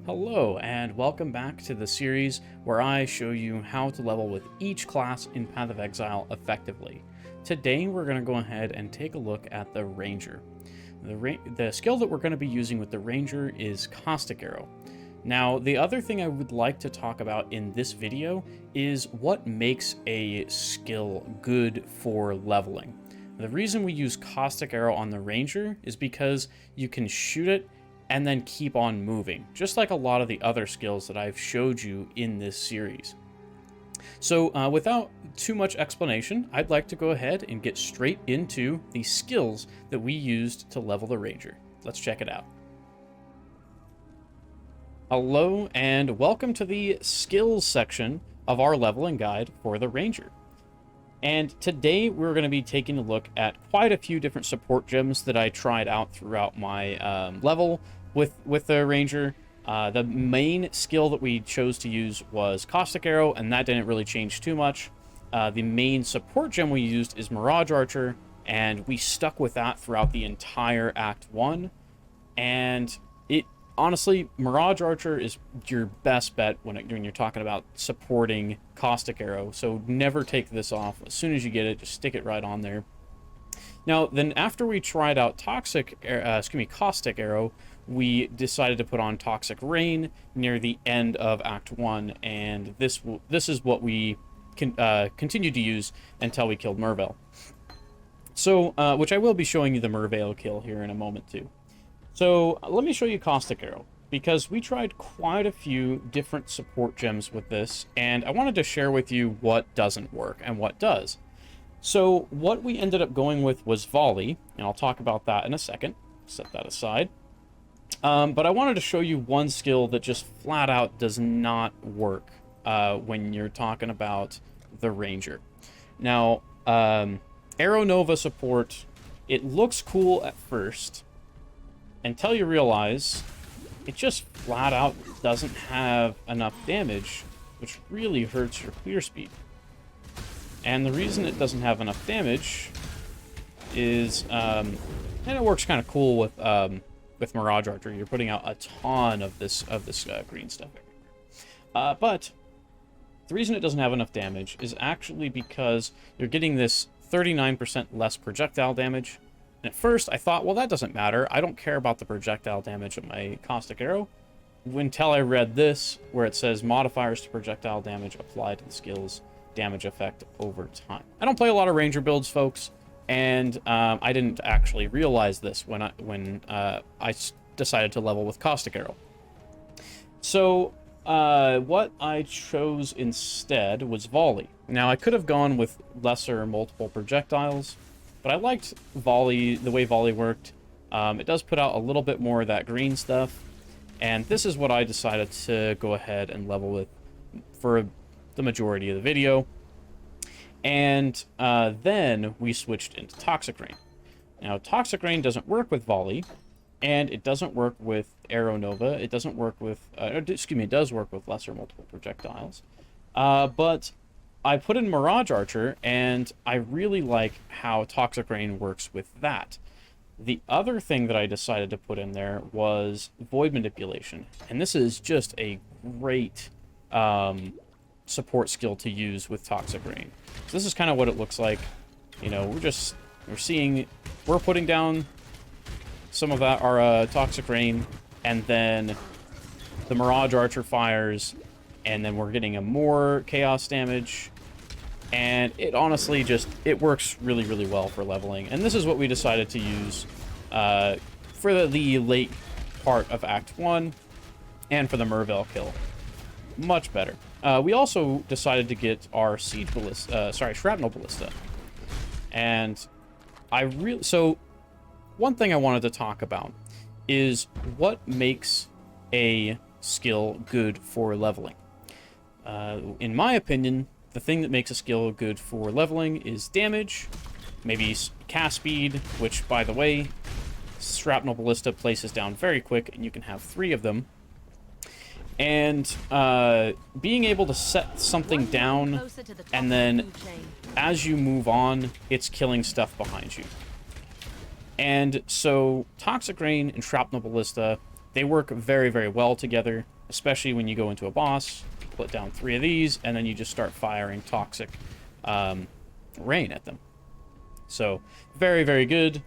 Hello, and welcome back to the series where I show you how to level with each class in Path of Exile effectively. Today we're going to go ahead and take a look at the Ranger. The skill that we're going to be using with the Ranger is Caustic Arrow. Now, the other thing I would like to talk about in this video is what makes a skill good for leveling. The reason we use Caustic Arrow on the Ranger is because you can shoot it and then keep on moving, just like a lot of the other skills that I've showed you in this series. So without too much explanation, I'd like to go ahead and get straight into the skills that we used to level the Ranger. Let's check it out. Hello, and welcome to the skills section of our leveling guide for the Ranger. And today we're going to be taking a look at quite a few different support gems that I tried out throughout my level with the Ranger. The main skill that we chose to use was Caustic Arrow, and that didn't really change too much. The main support gem we used is Mirage Archer, and we stuck with that throughout the entire Act 1. And honestly, Mirage Archer is your best bet when you're talking about supporting Caustic Arrow, so never take this off. As soon as you get it, just stick it right on there. Now, then after we tried out Caustic Arrow, we decided to put on Toxic Rain near the end of Act 1, and this is what we continued to use until we killed Merveil. So, which I will be showing you the Merveil kill here in a moment too. So, let me show you Caustic Arrow, because we tried quite a few different support gems with this, and I wanted to share with you what doesn't work and what does. So, what we ended up going with was Volley, and I'll talk about that in a second. Set that aside. But I wanted to show you one skill that just flat out does not work when you're talking about the Ranger. Now, Arrow Nova support, it looks cool at first, until you realize it just flat out doesn't have enough damage, which really hurts your clear speed. And the reason it doesn't have enough damage is, and it works kind of cool with Mirage Archer. You're putting out a ton of this green stuff everywhere. But the reason it doesn't have enough damage is actually because you're getting this 39% less projectile damage. And at first, I thought, well, that doesn't matter. I don't care about the projectile damage of my Caustic Arrow. Until I read this, where it says modifiers to projectile damage apply to the skill's damage effect over time. I don't play a lot of Ranger builds, folks, and I didn't actually realize this when I decided to level with Caustic Arrow. So what I chose instead was Volley. Now, I could have gone with lesser multiple projectiles, but I liked Volley, the way Volley worked. It does put out a little bit more of that green stuff, and this is what I decided to go ahead and level with for the majority of the video. And then we switched into Toxic Rain. Now, Toxic Rain doesn't work with Volley, and it doesn't work with Arrow Nova. It doesn't work with, it does work with lesser multiple projectiles. But I put in Mirage Archer, and I really like how Toxic Rain works with that. The other thing that I decided to put in there was Void Manipulation, and this is just a great support skill to use with Toxic Rain. So this is kind of what it looks like. You know, we're putting down some of that, our Toxic Rain, and then the Mirage Archer fires, and then we're getting a more chaos damage, and it honestly it works really, really well for leveling. And this is what we decided to use for the late part of Act 1 and for the Merveil kill. Much better. We also decided to get our Shrapnel Ballista. And so one thing I wanted to talk about is what makes a skill good for leveling. In my opinion, the thing that makes a skill good for leveling is damage, maybe cast speed, which, by the way, Shrapnel Ballista places down very quick, and you can have 3 of them. And being able to set something down, and then as you move on, it's killing stuff behind you. And so Toxic Rain and Shrapnel Ballista they work very, very well together, especially when you go into a boss, put down 3 of these, and then you just start firing toxic rain at them. So, very, very good.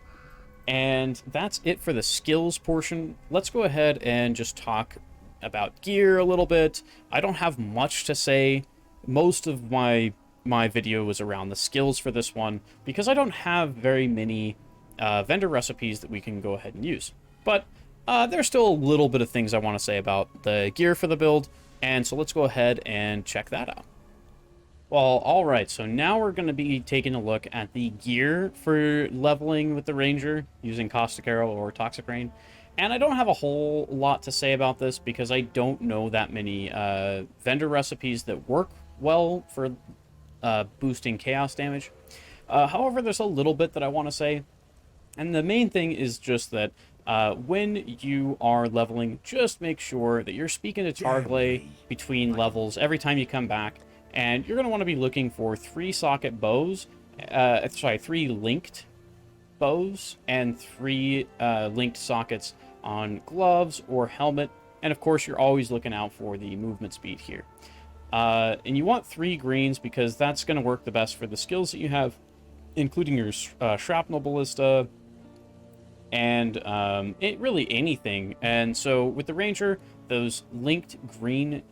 And that's it for the skills portion. Let's go ahead and just talk about gear a little bit. I don't have much to say. Most of my video was around the skills for this one, because I don't have very many vendor recipes that we can go ahead and use. But there's still a little bit of things I want to say about the gear for the build, and so let's go ahead and check that out. Well, alright, so now we're going to be taking a look at the gear for leveling with the Ranger using Caustic Arrow or Toxic Rain. And I don't have a whole lot to say about this because I don't know that many vendor recipes that work well for boosting chaos damage. However, there's a little bit that I want to say. And the main thing is just that when you are leveling, just make sure that you're speaking to Targlay between levels every time you come back. And you're going to want to be looking for 3 socket bows, 3 linked bows, and 3 linked sockets on gloves or helmet. And of course, you're always looking out for the movement speed here. And you want 3 greens because that's going to work the best for the skills that you have, including your shrapnel ballista, and really anything. And so with the Ranger, those linked green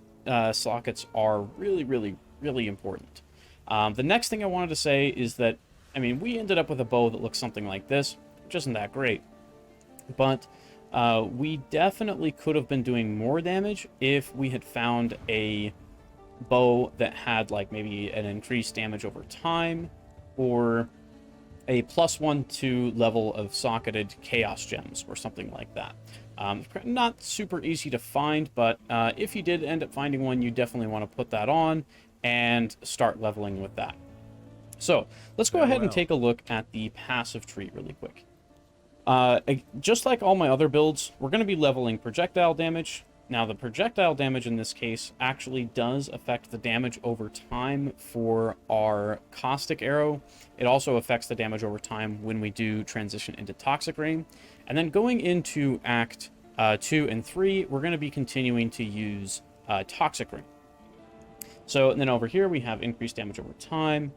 sockets are really, really, really important. The next thing I wanted to say is that, I mean, we ended up with a bow that looks something like this, which isn't that great. But we definitely could have been doing more damage if we had found a bow that had, like, maybe an increased damage over time, or a +1 to level of socketed chaos gems, or something like that. Not super easy to find, but if you did end up finding one, you definitely want to put that on and start leveling with that. So let's go ahead and take a look at the passive tree really quick. Just like all my other builds, we're going to be leveling projectile damage. Now, the projectile damage in this case actually does affect the damage over time for our Caustic Arrow. It also affects the damage over time when we do transition into Toxic Rain. And then going into Act 2 and 3, we're going to be continuing to use Toxic Rain. So, and then over here we have increased damage over time,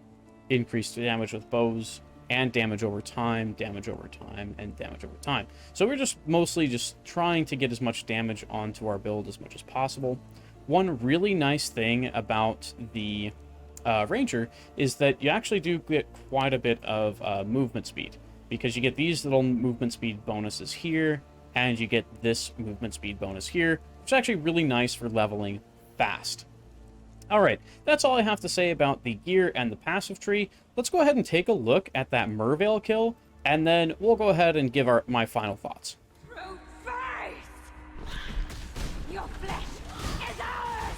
increased damage with bows, and damage over time, and damage over time. So we're just mostly just trying to get as much damage onto our build as much as possible. One really nice thing about the Ranger is that you actually do get quite a bit of movement speed, because you get these little movement speed bonuses here, and you get this movement speed bonus here, which is actually really nice for leveling fast. Alright, that's all I have to say about the gear and the passive tree. Let's go ahead and take a look at that Mervale kill, and then we'll go ahead and give my final thoughts. Through faith! Your flesh is ours!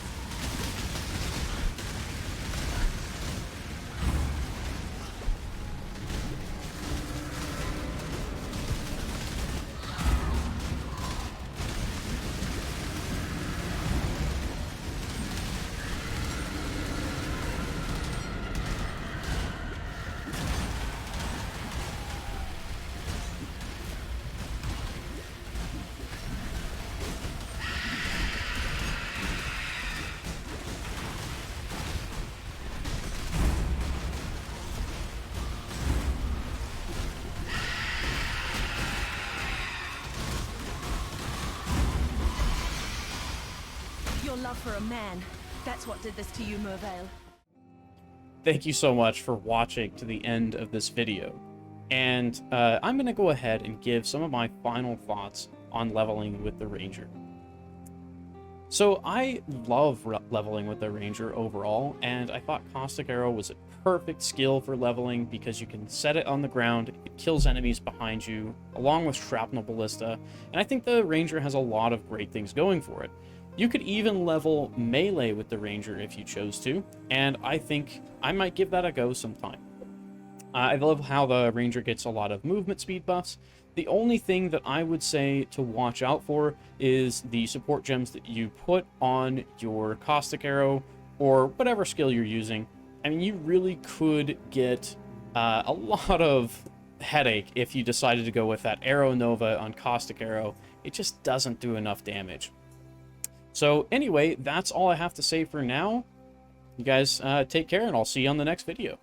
Your love for a man, that's what did this to you, Mervale. Thank you so much for watching to the end of this video. And I'm going to go ahead and give some of my final thoughts on leveling with the Ranger. So I love leveling with the Ranger overall, and I thought Caustic Arrow was a perfect skill for leveling because you can set it on the ground, it kills enemies behind you, along with Shrapnel Ballista, and I think the Ranger has a lot of great things going for it. You could even level melee with the Ranger if you chose to, and I think I might give that a go sometime. I love how the Ranger gets a lot of movement speed buffs. The only thing that I would say to watch out for is the support gems that you put on your Caustic Arrow or whatever skill you're using. I mean, you really could get a lot of headache if you decided to go with that Arrow Nova on Caustic Arrow. It just doesn't do enough damage. So anyway, that's all I have to say for now. You guys take care, and I'll see you on the next video.